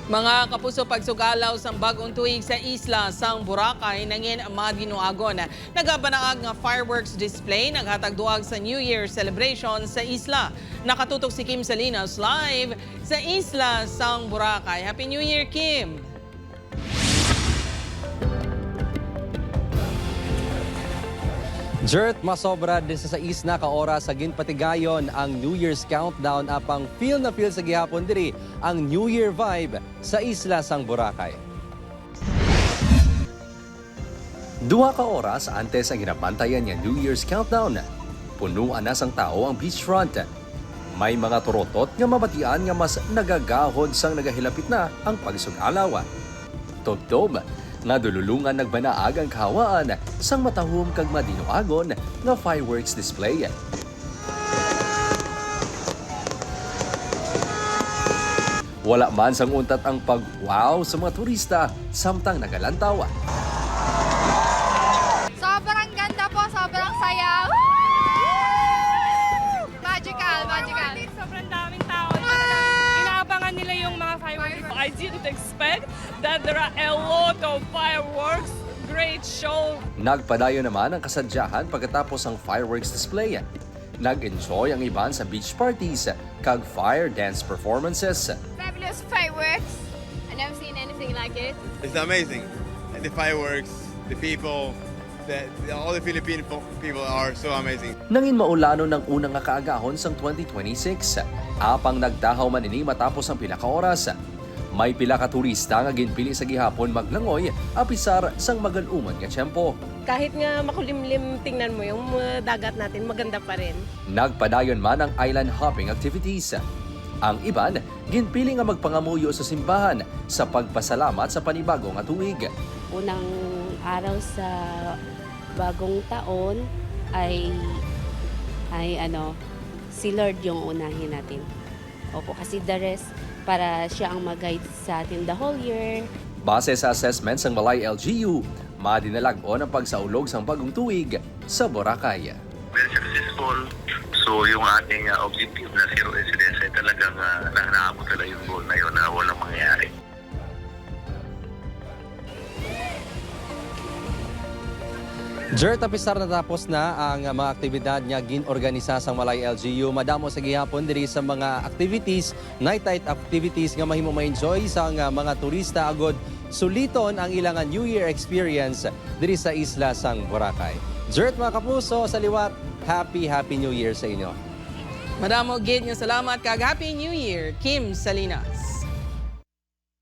Mga kapuso, pagsugalaw sa bagong tuig sa isla sang Boracay nangin madinuagon. Nagabanaag nga fireworks display naghatag duag sa New Year celebration sa isla. Nakatutok si Kim Salinas live sa isla sang Boracay. Happy New Year, Kim! Jert, masobra din sa isna ka oras sa ginpatigayon ang New Year's countdown apang feel na feel sa gihapon diri ang New Year vibe sa isla sang Boracay. Duha ka oras antes ang ginabantayan niya New Year's countdown. Punuan na sang tao ang beachfront. May mga turotot nga mabatian nga mas nagagahod sang nagahilapit na ang pagsugalaw. Tubtob, nadululungan nagbanaag ang kahawaan sang matahom kag madinuagon nga fireworks display. Wala man sang untat ang pag-wow sa mga turista samtang nagalantaw. Sobrang ganda po, sobrang saya. Magical, magical. Sobrang daming tao. Inaabangan nila yung mga fireworks. I didn't expect that there are a lot of fireworks. Great show. Nagpadayo naman ang kasadyahan pagkatapos ang fireworks display. Nag-enjoy ang iban sa beach parties kag fire dance performances. Fabulous fireworks. I've never seen anything like it. It's amazing. The fireworks, the people, all the Filipino people are so amazing. Nangin maulano ng unang nga kaagahon sang 2026. Apang nagdahaw man ini matapos ang pila ka oras. May pila ka turista nga ginpili sa gihapon maglangoy apisar sang magaluman nga tiyempo. Kahit nga makulimlim tingnan mo yung dagat natin, maganda pa rin. Nagpadayon man ang island hopping activities. Ang iban, ginpili nga magpangamuyo sa simbahan sa pagpasalamat sa panibagong nga tuig. Unang araw sa bagong taon ay si Lord yung unahin natin. Opo, kasi the rest para siya ang mag-guide sa atin the whole year. Base sa assessments ng Malay LGU, madinalag-on ang pagsaulog sa bagong tuig sa Boracay. Very successful. So yung ating objective na zero incidents ay talagang naabot talaga yung goal na yun na walang mangyayari. Jert, apisar natapos na ang mga aktibidad niya ginorganisa sa Malay LGU. Madamo sa gihapon diri sa mga activities, night-night activities nga mahimo ma-enjoy sa mga turista agod suliton ang ilang New Year experience diri sa isla sang Boracay. Jert, mga kapuso, sa liwat, Happy New Year sa inyo. Madamo gid nga salamat kag Happy New Year, Kim Salinas.